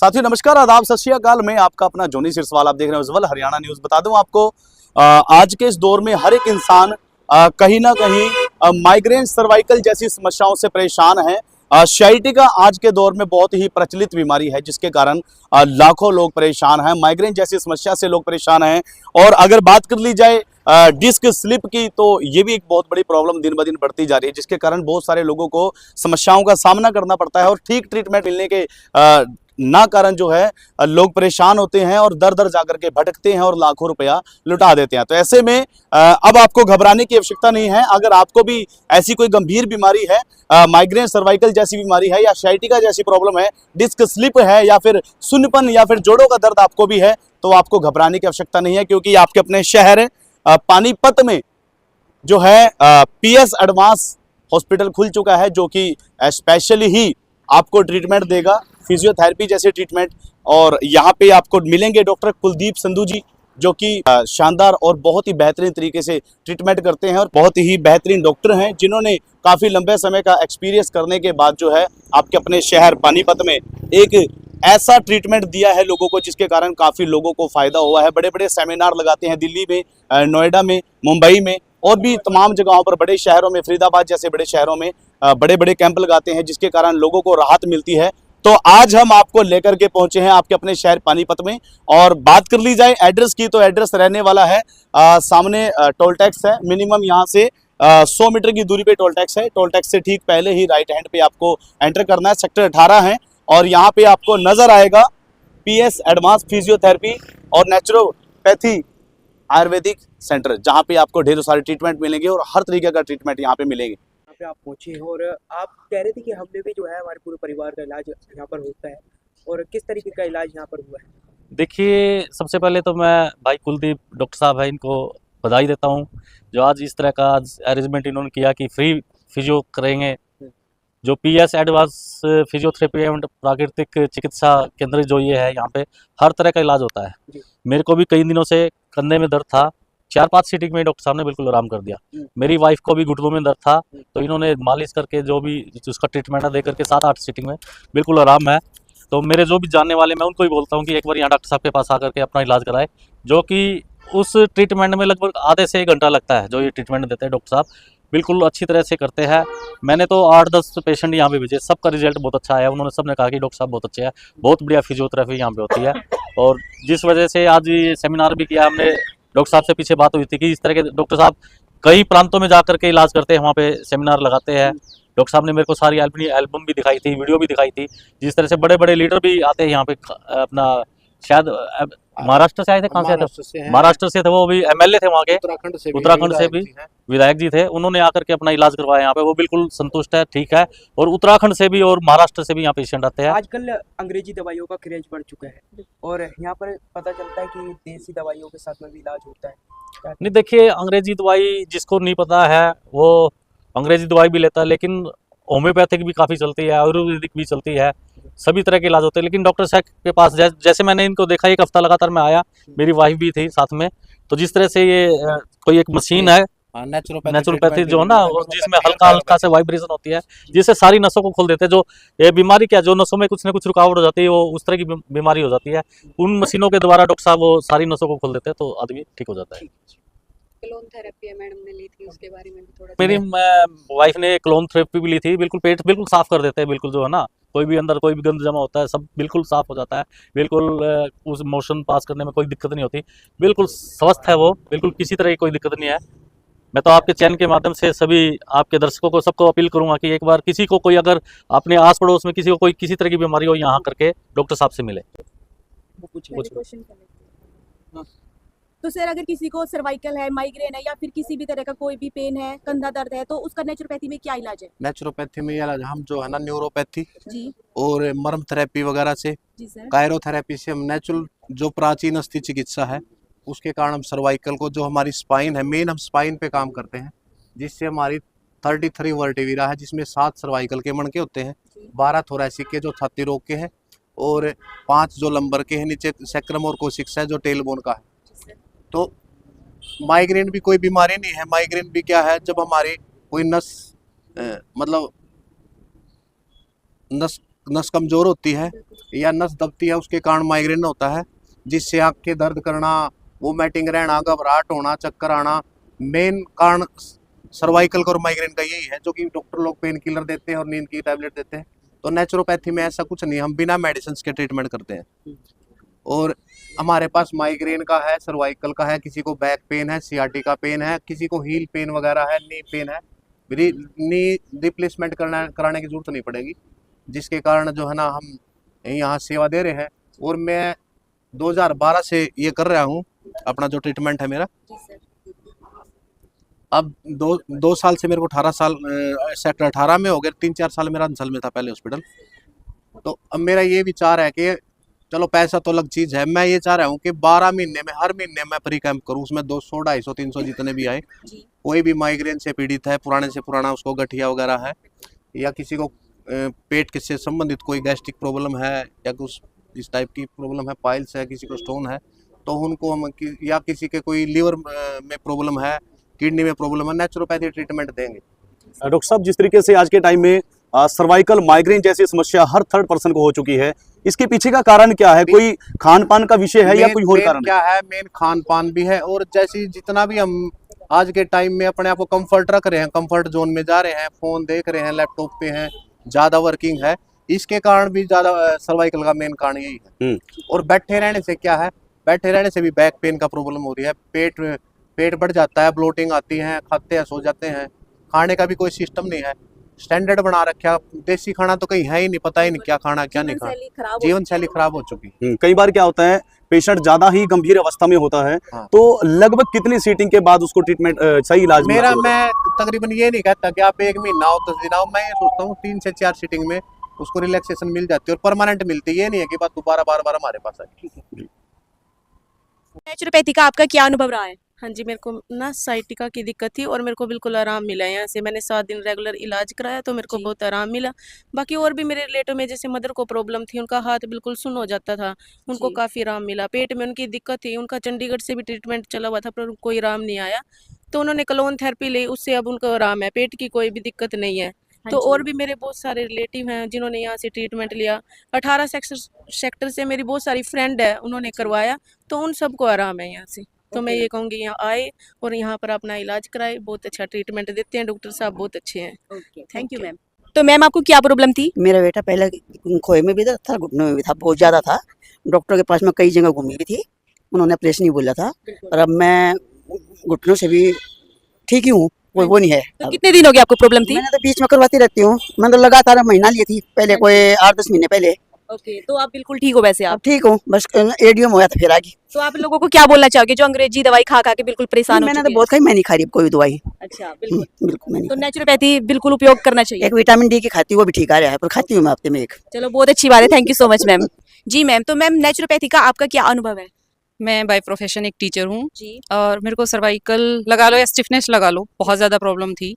साथियों नमस्कार, आदाब, सत श्री अकाल। मैं आपका अपना जोनी सिरसवाल, आप देख रहे हैं उज्जवल हरियाणा न्यूज। बता दूं आपको, आज के इस दौर में हर एक इंसान कहीं ना कहीं माइग्रेन, सर्वाइकल जैसी समस्याओं से परेशान है। शाइटिका आज के दौर में बहुत ही प्रचलित बीमारी है, जिसके कारण लाखों लोग परेशान हैं। माइग्रेन जैसी समस्या से लोग परेशान हैं। और अगर बात कर ली जाए डिस्क स्लिप की, तो ये भी एक बहुत बड़ी प्रॉब्लम दिन ब दिन बढ़ती जा रही है, जिसके कारण बहुत सारे लोगों को समस्याओं का सामना करना पड़ता है। और ठीक ट्रीटमेंट मिलने के ना कारण जो है लोग परेशान होते हैं और दर दर जाकर के भटकते हैं और लाखों रुपया लुटा देते हैं। तो ऐसे में अब आपको घबराने की आवश्यकता नहीं है। अगर आपको भी ऐसी कोई गंभीर बीमारी है, माइग्रेन, सर्वाइकल जैसी बीमारी है, या शाइटिका जैसी प्रॉब्लम है, डिस्क स्लिप है, या फिर सुन्नपन या फिर जोड़ों का दर्द आपको भी है, तो आपको घबराने की आवश्यकता नहीं है। क्योंकि आपके अपने शहर पानीपत में जो है पीएस एडवांस हॉस्पिटल खुल चुका है, जो कि स्पेशली ही आपको ट्रीटमेंट देगा, फिजियोथेरेपी जैसे ट्रीटमेंट। और यहाँ पे आपको मिलेंगे डॉक्टर कुलदीप संधू जी, जो कि शानदार और बहुत ही बेहतरीन तरीके से ट्रीटमेंट करते हैं और बहुत ही बेहतरीन डॉक्टर हैं, जिन्होंने काफ़ी लंबे समय का एक्सपीरियंस करने के बाद जो है आपके अपने शहर पानीपत में एक ऐसा ट्रीटमेंट दिया है लोगों को, जिसके कारण काफ़ी लोगों को फ़ायदा हुआ है। बड़े बड़े सेमिनार लगाते हैं दिल्ली में, नोएडा में, मुंबई में और भी तमाम जगहों पर, बड़े शहरों में, फरीदाबाद जैसे बड़े शहरों में बड़े बड़े कैंप लगाते हैं, जिसके कारण लोगों को राहत मिलती है। तो आज हम आपको लेकर के पहुंचे हैं आपके अपने शहर पानीपत में। और बात कर ली जाए एड्रेस की, तो एड्रेस रहने वाला है सामने टोल टैक्स है। मिनिमम यहाँ से 100 मीटर की दूरी पे टोल टैक्स है। टोल टैक्स से ठीक पहले ही राइट हैंड पे आपको एंटर करना है। सेक्टर 18 है और यहाँ पे आपको नजर आएगा पीएस एडवांस फिजियोथेरेपी और नेचुरोपैथी आयुर्वेदिक सेंटर, जहाँ पे आपको ढेरों सारे ट्रीटमेंट मिलेंगे और हर तरीके का ट्रीटमेंट यहाँ पे मिलेंगे। यहाँ पे आप पहुंचे और आप कह रहे थे कि हमने भी जो है हमारे पूरे परिवार का इलाज यहाँ पर होता है, और किस तरीके का इलाज यहाँ पर हुआ है? देखिए, सबसे पहले तो मैं भाई कुलदीप डॉक्टर साहब है, इनको बधाई देता हूँ जो आज इस तरह का अरेंजमेंट इन्होंने किया कि फ्री फिजियो करेंगे। जो पीएस एडवांस फिजियोथेरेपी एवं प्राकृतिक चिकित्सा केंद्र जो ये है, यहाँ पे हर तरह का इलाज होता है। मेरे को भी कई दिनों से कंधे में दर्द था, 4-5 सीटिंग में डॉक्टर साहब ने बिल्कुल आराम कर दिया। मेरी वाइफ को भी घुटनों में दर्द था, तो इन्होंने मालिश करके जो भी उसका ट्रीटमेंट है दे करके 7-8 सीटिंग में बिल्कुल आराम है। तो मेरे जो भी जानने वाले, मैं उनको ही बोलता हूँ कि एक बार यहाँ डॉक्टर साहब के पास आकर के अपना इलाज कराए, जो कि उस ट्रीटमेंट में लगभग आधे से 1 घंटा लगता है। जो ये ट्रीटमेंट देते हैं डॉक्टर साहब, बिल्कुल अच्छी तरह से करते हैं। मैंने तो 8-10 पेशेंट यहाँ पे भेजे, सबका रिजल्ट बहुत अच्छा आया। उन्होंने सबने कहा कि डॉक्टर साहब बहुत अच्छे हैं, बहुत बढ़िया फिजियोथेरेपी यहाँ पे होती है। और जिस वजह से आज ये सेमिनार भी किया हमने, डॉक्टर साहब से पीछे बात हुई थी कि इस तरह के डॉक्टर साहब कई प्रांतों में जाकर के इलाज करते हैं, वहाँ पे सेमिनार लगाते हैं। डॉक्टर साहब ने मेरे को सारी अपनी एल्बम भी दिखाई थी, वीडियो भी दिखाई थी, जिस तरह से बड़े बड़े लीडर भी आते हैं यहाँ पे। अपना शायद महाराष्ट्र से आए थे, कहाँ से आए थे? महाराष्ट्र से थे, वो भी एमएलए थे वहाँ के, उत्तराखंड से भी विधायक जी थे। उन्होंने आकर के अपना इलाज करवाया यहाँ पे, वो बिल्कुल संतुष्ट है, ठीक है। और उत्तराखंड से भी और महाराष्ट्र से भी यहाँ पेशेंट आते हैं। आजकल अंग्रेजी दवाइयों का क्रेज बढ़ चुका है और यहाँ पर पता चलता है कि देसी दवाइयों के साथ में भी इलाज होता है। नहीं, देखिए, अंग्रेजी दवाई जिसको नहीं पता है वो अंग्रेजी दवाई भी लेता है, लेकिन होम्योपैथिक भी काफ़ी चलती है, आयुर्वेदिक भी चलती है, सभी तरह के इलाज होते हैं। लेकिन डॉक्टर साहब के पास जैसे मैंने इनको देखा, 1 हफ्ता लगातार मैं आया, मेरी वाइफ भी थी साथ में, तो जिस तरह से ये कोई एक मशीन है नेचुरोपैथी जो है ना, जिसमें हल्का हल्का से वाइब्रेशन होती है, जिससे सारी नसों को खोल देते हैं। जो ये बीमारी क्या, जो नसों में कुछ ना कुछ रुकावट हो जाती है, वो उस तरह की बीमारी हो जाती है। उन मशीनों के द्वारा डॉक्टर साहब वो सारी नसों को खोल देते हैं, तो आदमी ठीक हो जाता है। क्लोन थेरेपी है मैडम ने ली थी, उसके बारे में भी थोड़ा। मेरी वाइफ ने क्लोन थेरेपी भी ली थी। बिल्कुल पेट बिल्कुल साफ कर देते हैं, बिल्कुल जो है ना, कोई भी अंदर कोई भी गंद जमा होता है सब बिल्कुल साफ हो जाता है। बिल्कुल उस मोशन पास करने में कोई दिक्कत नहीं होती, बिल्कुल स्वस्थ है वो, बिल्कुल किसी तरह की कोई दिक्कत नहीं है। मैं तो आपके चैनल के माध्यम से सभी आपके दर्शकों को, सबको अपील करूंगा कि एक बार किसी को कोई, अगर अपने आस पड़ोस में किसी को कोई किसी तरह की बीमारी हो, यहाँ करके डॉक्टर साहब से मिले। तो सर, अगर किसी को सर्वाइकल है, माइग्रेन है, या फिर किसी भी तरह का कोई भी पेन है, कंधा दर्द है, तो उसका नेचुरोपैथी में क्या इलाज है? नेचुरोपैथी में इलाज हम जो है ना, न्यूरोपैथी जी और मर्म थेरेपी वगैरह से, जी सर। कायरोथेरेपी से हम नेचुरल जो प्राचीन अस्थि चिकित्सा है, उसके कारण हम सर्वाइकल को, जो हमारी स्पाइन है, मेन हम स्पाइन पे काम करते हैं, जिससे हमारी 33 वर्टिब्रा है, जिसमें 7 सर्वाइकल के मणके होते हैं, 12 थोरैसिक के जो छाती रोग के हैं, और 5 जो लंबर के हैं, नीचे सैक्रम और कोशिक्स है जो टेलबोन का है। तो माइग्रेन भी कोई बीमारी नहीं है। माइग्रेन भी क्या है, जब हमारी कोई नस मतलब नस नस कमजोर होती है या नस दबती है, उसके कारण माइग्रेन होता है, जिससे आँख के दर्द करना, वोमिटिंग रहना, घबराहट होना, चक्कर आना। मेन कारण सर्वाइकल और माइग्रेन का यही है, जो कि डॉक्टर लोग पेन किलर देते हैं और नींद की टैबलेट देते हैं। तो नेचुरोपैथी में ऐसा कुछ नहीं, हम बिना मेडिसिन के ट्रीटमेंट करते हैं। और हमारे पास माइग्रेन का है, सर्वाइकल का है, किसी को बैक पेन है, सियाटिका पेन है, किसी को हील पेन वगैरह है, नी पेन है, नी रिप्लेसमेंट कराने की जरूरत नहीं पड़ेगी, जिसके कारण जो है ना हम यहाँ सेवा दे रहे हैं। और मैं 2012 से ये कर रहा हूँ, अपना जो ट्रीटमेंट है मेरा। अब दो साल से मेरे को 18 साल सेक्टर 18 में हो गया, 3-4 साल मेरा अंसल में था पहले हॉस्पिटल। तो अब मेरा ये विचार है कि चलो पैसा तो अलग चीज़ है, मैं ये चाह रहा हूँ कि 12 महीने में हर महीने मैं प्री कैंप करूँ, उसमें 200, 250, 300 जितने भी आए, कोई भी माइग्रेन से पीड़ित है, पुराने से पुराना उसको गठिया वगैरह है, या किसी को पेट से संबंधित कोई गैस्ट्रिक प्रॉब्लम है या कुछ इस टाइप की प्रॉब्लम है, पाइल्स है, किसी को स्टोन है, तो उनको हम या किसी के कोई लीवर में प्रॉब्लम है, किडनी में प्रॉब्लम है, नेचुरोपैथी ट्रीटमेंट देंगे। डॉक्टर साहब, जिस तरीके से आज के टाइम में सर्वाइकल माइग्रेन जैसी समस्या हर थर्ड पर्सन को हो चुकी है, इसके पीछे का कारण क्या है? कोई खान पान का विषय है या कोई और कारण क्या है? मेन खान पान भी है, और जैसी जितना भी हम आज के टाइम में अपने आप को कंफर्ट रख रहे हैं, कंफर्ट जोन में जा रहे हैं, फोन देख रहे हैं, लैपटॉप पे हैं, ज्यादा वर्किंग है, इसके कारण भी ज्यादा सर्वाइकल का मेन कारण यही है। और बैठे रहने से क्या है, बैठे रहने से भी बैक पेन का प्रॉब्लम हो रही है, पेट बढ़ जाता है, ब्लोटिंग आती है, खाते हैं सो जाते हैं, खाने का भी कोई सिस्टम नहीं है, स्टैंडर्ड बना रखा, देसी खाना तो कहीं है ही नहीं, पता ही नहीं क्या खाना क्या नहीं खाना, जीवन शैली खराब हो चुकी। कई बार क्या होता है, पेशेंट ज्यादा ही गंभीर अवस्था में होता है, हाँ। तो लगभग कितनी सीटिंग के बाद उसको ट्रीटमेंट सही इलाज मैं तकरीबन ये नहीं कहता कि आप 1 महीना हो 10 दिन आओ, मैं ये सोचता हूँ 3 से 4 सीटिंग में उसको रिलैक्सेशन मिल जाती है और परमानेंट मिलती है, ये नहीं है कि बात दोबारा बार हमारे पास आए। नेचुरोपैथी का आपका क्या अनुभव रहा है? हाँ जी, मेरे को ना साइटिका की दिक्कत थी और मेरे को बिल्कुल आराम मिला यहाँ से। मैंने 7 दिन रेगुलर इलाज कराया तो मेरे को बहुत आराम मिला। बाकी और भी मेरे रिलेटिव में जैसे मदर को प्रॉब्लम थी, उनका हाथ बिल्कुल सुन्न हो जाता था, उनको काफ़ी आराम मिला। पेट में उनकी दिक्कत थी, उनका चंडीगढ़ से भी ट्रीटमेंट चला हुआ था पर कोई आराम नहीं आया, तो उन्होंने क्लोन थेरेपी ली, उससे अब उनको आराम है, पेट की कोई भी दिक्कत नहीं है। तो और भी मेरे बहुत सारे रिलेटिव हैं जिन्होंने यहाँ से ट्रीटमेंट लिया। 18 सेक्टर से मेरी बहुत सारी फ्रेंड है, उन्होंने करवाया, तो उन सबको आराम है यहाँ से। तो मैं ये कहूँगी यहाँ आए और यहाँ पर अपना इलाज कराए, बहुत अच्छा ट्रीटमेंट देते हैं, डॉक्टर साहब बहुत अच्छे हैं। Thank you ma'am. तो मैम आपको क्या प्रॉब्लम थी? मेरा बेटा पहले खोए में भी था, घुटनों में भी था, बहुत ज़्यादा था। डॉक्टर के पास में कई जगह घूमी भी थी, उन्होंने ऑपरेशन ही बोला था, और अब मैं घुटनों से भी ठीक ही हूँ, कोई वो नहीं है। तो कितने दिन हो गए आपको प्रॉब्लम थी? मैंने तो बीच में करवाती रहती हूँ, मैंने तो लगातार महीना ली थी पहले, कोई 8-10 महीने पहले। ओके, तो आप बिल्कुल ठीक हो वैसे? आप ठीक हूँ, बस एडियम होया था फिर आगे। तो आप लोगों को क्या बोलना चाहोगे जो अंग्रेजी दवाई खा खा के बिल्कुल परेशान हो मैंने चुके तो बहुत खाई, मैं नहीं खा रही कोई दवाई। अच्छा, बिल्कुल बिल्कुल मैं तो नहीं। नेचुरोपैथी बिल्कुल उपयोग करना चाहिए। एक विटामिन डी की खाती हूँ, वो भी ठीक आ रहा है, पर खाती हूँ मैं हफ्ते में एक। चलो बहुत अच्छी बात है, thank you so much ma'am. जी मैम, तो मैम नेचुरोपैथी का आपका क्या अनुभव है? मैं बाय प्रोफेशन एक टीचर हूँ जी। और मेरे को सर्वाइकल लगा लो या स्टिफनेस लगा लो, बहुत ज़्यादा प्रॉब्लम थी।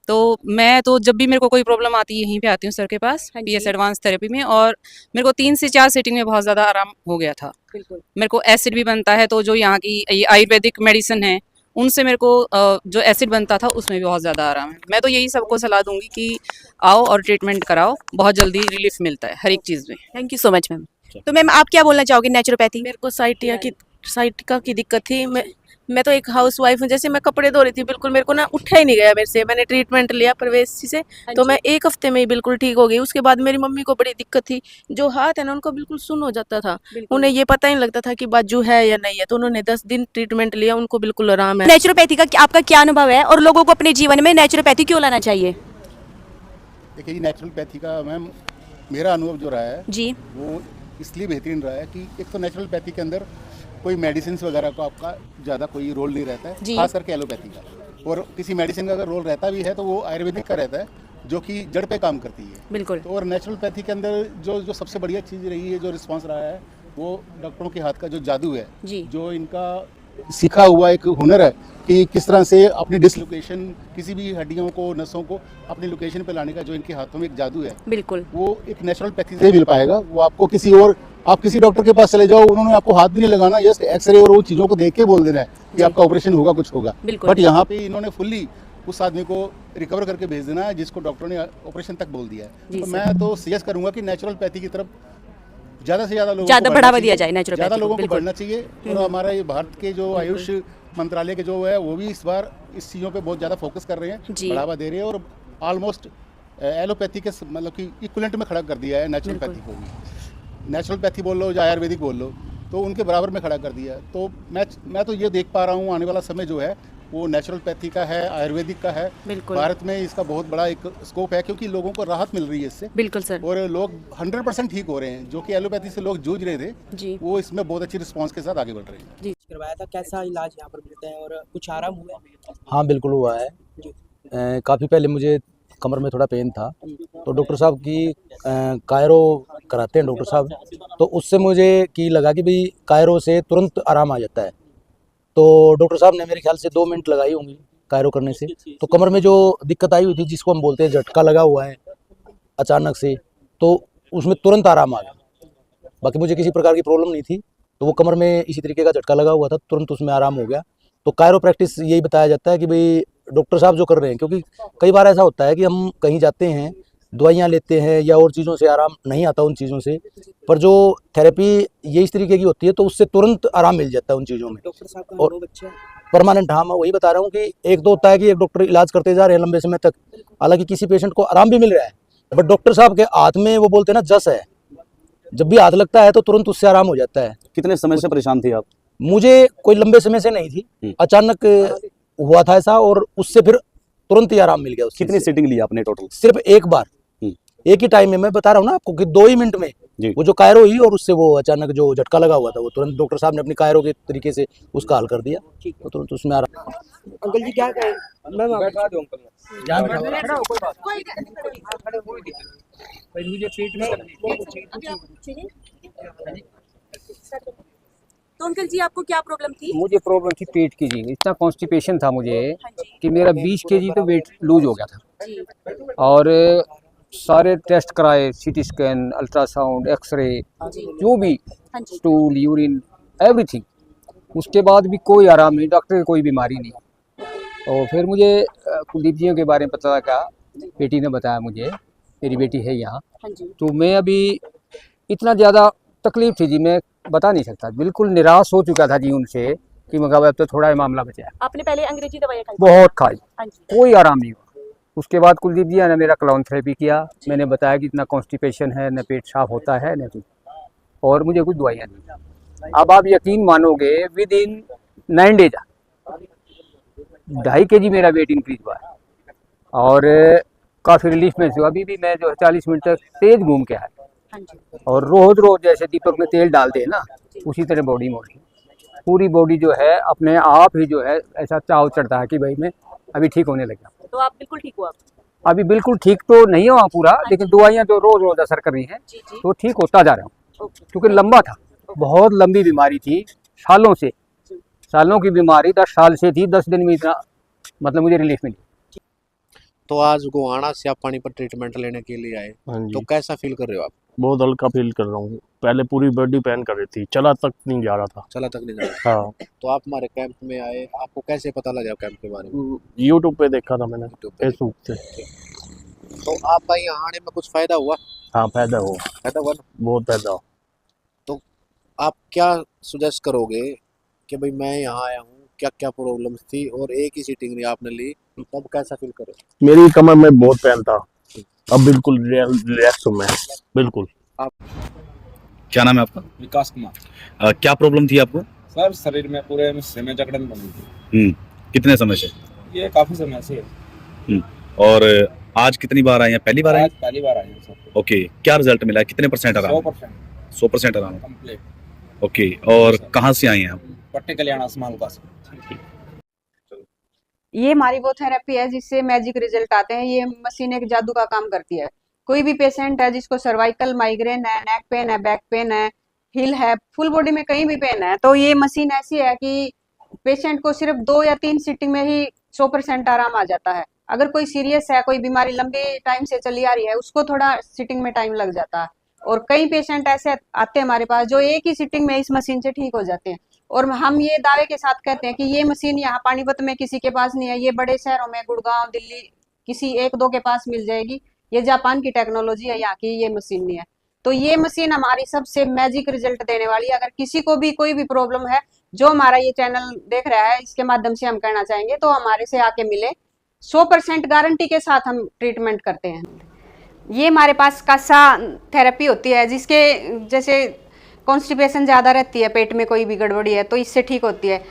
तो मैं तो जब भी मेरे को कोई प्रॉब्लम आती है यहीं पे आती हूँ सर के पास, हाँ जी। पीएस एडवांस थेरेपी में, और मेरे को 3 से 4 सीटिंग में बहुत ज़्यादा आराम हो गया था। बिल्कुल। मेरे को एसिड भी बनता है, तो जो यहाँ की ये आयुर्वेदिक मेडिसिन है उनसे मेरे को जो एसिड बनता था उसमें भी बहुत ज़्यादा आराम है। मैं तो यही सबको सलाह दूंगी कि आओ और ट्रीटमेंट कराओ, बहुत जल्दी रिलीफ मिलता है हर एक चीज़ में। Thank you so much ma'am. तो मैम आप क्या बोलना चाहोगे नेचुरोपैथी? मेरे को साइटिका की दिक्कत थी। मैं तो एक हाउस वाइफ हूँ, जैसे मैं कपड़े धो रही थी, बिल्कुल मेरे को ना उठा ही नहीं गया मेरे से। मैंने ट्रीटमेंट लिया प्रवेश से, तो मैं 1 हफ्ते में ही बिल्कुल ठीक हो गई। उसके बाद मेरी मम्मी को बड़ी दिक्कत थी, जो हाथ है ना उनको बिल्कुल सुन्न हो जाता था, उन्हें ये पता ही नहीं लगता था कि बाजू है या नहीं है, तो उन्होंने 10 दिन ट्रीटमेंट लिया, उनको बिल्कुल आराम है। नेचुरोपैथी का आपका क्या अनुभव है और लोगों को अपने जीवन में नेचुरोपैथी क्यों लाना चाहिए? देखिए, नेचुरलपैथी का मैम मेरा अनुभव जो रहा है जी, वो इसलिए बेहतरीन रहा है कि एक तो नेचुरलपैथी के अंदर कोई मेडिसिन वगैरह का आपका ज़्यादा कोई रोल नहीं रहता है, खास करके एलोपैथी का। और किसी मेडिसिन का अगर रोल रहता भी है तो वो आयुर्वेदिक का रहता है, जो कि जड़ पे काम करती है। बिल्कुल। तो और नेचुरलपैथी के अंदर जो सबसे बढ़िया चीज़ रही है, जो रिस्पॉन्स रहा है, वो डॉक्टरों के हाथ का जो जादू है, जो इनका सीखा हुआ एक हुनर है कि किस तरह से अपनी डिसलोकेशन, किसी भी हड्डियों को, नसों को अपनी लोकेशन पे लाने का जो इनके हाथों में एक जादू है, बिल्कुल, वो एक नेचुरलपैथी से मिल पाएगा। वो आपको किसी और, आप किसी डॉक्टर के पास चले जाओ, उन्होंने आपको हाथ भी नहीं लगाना, जस्ट एक्सरे और वो चीज़ों को देख के बोल देना है कि आपका ऑपरेशन होगा, कुछ होगा। बट यहाँ पे इन्होंने फुल्ली उस आदमी को रिकवर करके भेज देना है, जिसको डॉक्टर ने ऑपरेशन तक बोल दिया है। जी तो सर। मैं तो सजेस्ट करूंगा कि नेचुरलपैथी की तरफ ज़्यादा से ज़्यादा लोगों ज़्यादा को बढ़ावा बढ़ना दिया चाहिए। जाए नेचुरोपैथी ज़्यादा को, लोगों को बिल्कुल। बढ़ना चाहिए। और हमारा ये भारत के जो आयुष मंत्रालय के जो है वो भी इस बार इस चीज़ों पे बहुत ज़्यादा फोकस कर रहे हैं, जी। बढ़ावा दे रहे हैं और ऑलमोस्ट एलोपैथी के मतलब कि इक्विवेलेंट में खड़ा कर दिया है नेचुरलपैथी को भी। नेचुरलपैथी बोल लो या आयुर्वेदिक बोल लो, तो उनके बराबर में खड़ा कर दिया है। तो मैं तो ये देख पा रहा हूँ आने वाला समय जो है वो नेचुरलपैथी का है, आयुर्वेदिक का है। बिल्कुल। भारत में इसका बहुत बड़ा एक स्कोप है, क्योंकि लोगों को राहत मिल रही है इससे बिल्कुल सर। और लोग 100% ठीक हो रहे हैं। जो कि एलोपैथी से लोग जूझ रहे थे, जी वो इसमें बहुत अच्छी रिस्पांस के साथ आगे बढ़ रहे हैं। करवाया था, कैसा इलाज यहाँ पर मिलता है और कुछ आराम हुआ है? हाँ बिल्कुल हुआ है। जी। काफ़ी पहले मुझे कमर में थोड़ा पेन था, तो डॉक्टर साहब की कायरो कराते हैं डॉक्टर साहब, तो उससे मुझे की लगा कि भाई कायरो से तुरंत आराम आ जाता है। तो डॉक्टर साहब ने मेरे ख्याल से 2 मिनट लगाई होंगी कायरो करने से, तो कमर में जो दिक्कत आई हुई थी, जिसको हम बोलते हैं झटका लगा हुआ है अचानक से, तो उसमें तुरंत आराम आ गया। बाकी मुझे किसी प्रकार की प्रॉब्लम नहीं थी, तो वो कमर में इसी तरीके का झटका लगा हुआ था, तुरंत उसमें आराम हो गया। तो कायरो प्रैक्टिस यही बताया जाता है कि भाई डॉक्टर साहब जो कर रहे हैं, क्योंकि कई बार ऐसा होता है कि हम कहीं जाते हैं, दवाइयाँ लेते हैं या और चीज़ों से आराम नहीं आता उन चीज़ों से, पर जो थेरेपी ये इस तरीके की होती है तो उससे तुरंत आराम मिल जाता है उन चीज़ों में। डॉक्टर साहब का और अनुभव अच्छा है? परमानेंट, हाँ मैं वही बता रहा हूँ कि एक तो होता है कि एक डॉक्टर इलाज करते जा रहे हैं लंबे समय तक, हालांकि किसी पेशेंट को आराम भी मिल रहा है, बट डॉक्टर साहब के हाथ में वो बोलते हैं ना जस है, जब भी हाथ लगता है तो तुरंत उससे आराम हो जाता है। कितने समय से परेशान थी आप? मुझे कोई लंबे समय से नहीं थी, अचानक हुआ था ऐसा और उससे फिर तुरंत ही आराम मिल गया। उससे कितनी सीटिंग ली आपने टोटल? सिर्फ एक बार, एक ही टाइम में, मैं बता रहा हूँ ना आपको कि 2 ही मिनट में जी। वो जो कायरो हुई और उससे वो अचानक जो झटका लगा हुआ था वो तुरंत डॉक्टर साहब ने अपनी कायरो के तरीके से उसका हल कर दिया, तो तुरंत उसमें आराम। अंकल जी क्या कहें? मैम आप बैठा दो अंकल। तो अंकल जी आपको क्या प्रॉब्लम थी? मुझे प्रॉब्लम थी पेट की जी, इतना कॉन्स्टिपेशन था मुझे हाँ जी। कि मेरा 20 kg तो वेट लूज हो गया था। जी और सारे टेस्ट कराए, सीटी स्कैन, अल्ट्रासाउंड, एक्सरे, जी। जो भी, हाँ जी। Stool, urine, everything. उसके बाद भी कोई आराम नहीं, डॉक्टर की कोई बीमारी नहीं। और फिर मुझे कुलदीप जी के बारे में पता लगा, बेटी ने बताया मुझे, मेरी बेटी है यहाँ, हाँ जी। तो मैं अभी इतना ज़्यादा तकलीफ थी जी, मैं बता नहीं सकता, बिल्कुल निराश हो चुका था जी उनसे कि मतलब अब तो थोड़ा ही मामला बचा है। आपने पहले अंग्रेजी दवाइयाँ खाई? बहुत खाई, हाँ जी। कोई आराम नहीं हुआ। उसके बाद कुलदीप जी ने मेरा क्लाउन थेरेपी किया, मैंने बताया कि इतना कॉन्स्टिपेशन है, न पेट साफ होता है न कुछ, और मुझे कुछ दवाइयाँ दी। अब आप यकीन मानोगे, विद इन 9 डेज 2.5 kg मेरा वेट इंक्रीज हुआ है और काफ़ी रिलीफ महसूस हुआ। अभी भी मैं जो है 40 मिनट तक तेज घूम के आया, हाँ जी। और रोज रोज जैसे दीपक में तेल डालते हैं ना, उसी तरह बॉडी में पूरी बॉडी जो है अपने आप ही जो है ऐसा चाव चढ़ता है कि भाई मैं अभी ठीक होने लगा। तो आप बिल्कुल ठीक हुआ? अभी बिल्कुल ठीक तो नहीं हुआ पूरा, लेकिन दवाइयाँ जो रोज रोज असर कर रही हैं जी जी। तो ठीक होता जा रहा हूँ, ओके। क्योंकि लंबा था, बहुत लंबी बीमारी थी, सालों से, सालों की बीमारी 10 साल से थी, 10 दिन में इतना मतलब मुझे रिलीफ मिली। तो आज गोहाना से आप पानीपत ट्रीटमेंट लेने के लिए आए, हाँ जी, तो कैसा फील कर रहे हो आप? बहुत हल्का फील कर रहा हूँ। पहले पूरी बॉडी पेन कर रही थी, चला तक नहीं जा रहा था। चला तक नहीं जा रहा। हाँ, तो आप हमारे कैंप में आए, आपको कैसे पता लगा कैंप के बारे में? यूट्यूब पे देखा था मैंने, YouTube पे। फेसबुक से। तो आपका यहाँ आने में कुछ फायदा हुआ? हाँ, फायदा हो, फायदा हुआ ना? बहुत फायदा हो। आप क्या सुजेस्ट करोगे कि भाई मैं यहाँ आया हूँ, क्या क्या प्रॉब्लम्स थी और एक ही सीटिंग नहीं आपने ली, तब कैसा फील करे? मेरी कमर में बहुत पेन था, अब बिल्कुल रिलैक्स हूँ मैं, बिल्कुल। क्या नाम है आपका? विकास कुमार। क्या प्रॉब्लम थी आपको? सर शरीर में पूरे हिस्से में जकड़न बनी थी। कितने समय से? ये काफी समय से है। और आज कितनी बार आए हैं? पहली बार आए? आज पहली बार आए हैं सर। ओके, क्या रिजल्ट मिला है? कितने % आराम? 100% 100% आराम। कंप्लीट। ओके, और कहाँ से आए हैं आप? पट्टे कल्याण स्मालका से। ये हमारी वो थेरेपी है जिससे मैजिक रिजल्ट आते हैं। ये मशीन एक जादू का काम करती है। कोई भी पेशेंट है जिसको सर्वाइकल माइग्रेन है, नेक पेन है, बैक पेन है, हिल है, फुल बॉडी में कहीं भी पेन है, तो ये मशीन ऐसी है कि पेशेंट को सिर्फ 2 या 3 सीटिंग में ही 100% आराम आ जाता है। अगर कोई सीरियस है, कोई बीमारी लंबे टाइम से चली आ रही है, उसको थोड़ा सीटिंग में टाइम लग जाता है। और कई पेशेंट ऐसे आते हैं हमारे पास जो एक ही सीटिंग में इस मशीन से ठीक हो जाते हैं। और हम ये दावे के साथ कहते हैं कि ये मशीन यहाँ पानीपत में किसी के पास नहीं है। ये बड़े शहरों में, गुड़गांव, दिल्ली, किसी एक दो के पास मिल जाएगी। ये जापान की टेक्नोलॉजी है, यहाँ की ये मशीन नहीं है। तो ये मशीन हमारी सबसे मैजिक रिजल्ट देने वाली है। अगर किसी को भी कोई भी प्रॉब्लम है, जो हमारा ये चैनल देख रहा है, इसके माध्यम से हम कहना चाहेंगे तो हमारे से आके मिले। 100% गारंटी के साथ हम ट्रीटमेंट करते हैं। ये हमारे पास कासा थेरेपी होती है, जिसके जैसे कॉन्स्टिपेशन ज़्यादा रहती है, पेट में कोई भी गड़बड़ी है तो इससे ठीक होती है।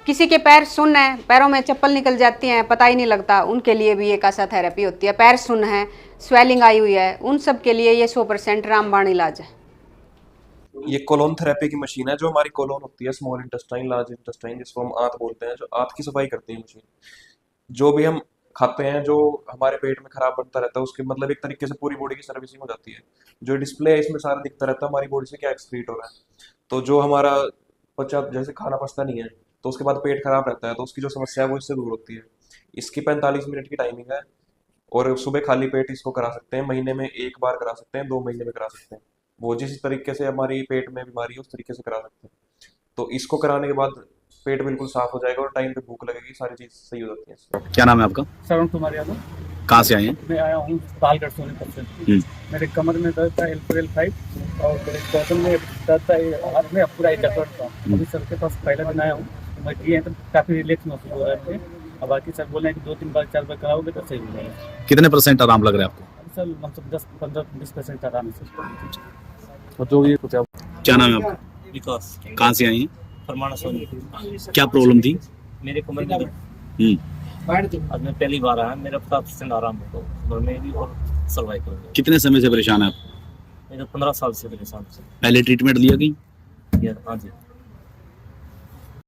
किसी के पैर सुन्न है, पैरों में चप्पल निकल जाती हैं, पता ही नहीं लगता, उनके लिए भी ये कासा थेरेपी होती है। पैर सुन्न है, स्वेलिंग आई हुई है, उन सब के लिए ये 100% रामबाण इलाज है। ये कोलोन थेरेपी की मशीन है। जो हमारी कोलोन होती है, स्मॉल इंटेस्टाइन, लार्ज इंटेस्टाइन, जिसको हम आंत बोलते हैं, जो आंत की सफाई करती है मशीन। जो भी हम खाते हैं, जो हमारे पेट में खराब बनता रहता है, उसके मतलब एक तरीके से पूरी बॉडी की सर्विसिंग हो जाती है। जो डिस्प्ले है इसमें सारा दिखता रहता है हमारी बॉडी से क्या एक्सक्रीट हो रहा है। तो जो हमारा पचा, जैसे खाना पचता नहीं है तो उसके बाद पेट खराब रहता है, तो उसकी जो समस्या है वो इससे दूर होती है। इसकी 45 मिनट की टाइमिंग है और सुबह खाली पेट इसको करा सकते हैं। महीने में 1 बार करा सकते हैं, 2 महीने में करा सकते हैं। वो जिस तरीके से हमारी पेट में बीमारी है उस तरीके से करा सकते हैं। तो इसको कराने के बाद पेट बिल्कुल साफ हो जाएगा और टाइम पे भूख लगेगी, सारी चीज सही हो जाती है। क्या नाम है आपका? श्रवण कुमार यादव। कहाँ से आए हैं? मैं आया हूँ पालगढ़ सोनीपत से। मेरे कमर में दर्द था, L5 और मेरे गर्दन में दर्द था, हाथ में पूरा एक डॉक्टर था। अभी सर के पास पहला दिन आया हूँ, मैं किए हैं तो काफ़ी रिलैक्स महसूस हो रहा है मुझे। अब बाकी सर बोल रहे हैं कि 2-3 बार 4 बार कराओगे तो सही हो जाएगा। कितने % आराम लग रहा है आपको? सर मतलब 10-15-20% आराम है। और जो ये कुछ क्या नाम है आपका? विकास। कहाँ से आए हैं? फरमाना सोनी। क्या प्रॉब्लम थी? मेरे कमर में आज मैं पहली बार आया, मेरा 50% आराम है कमर में भी और सर्वाइकल में। कितने समय से परेशान है आप? मैं तो 15 साल से परेशान हूँ। पहले ट्रीटमेंट लिया गई? हाँ जी।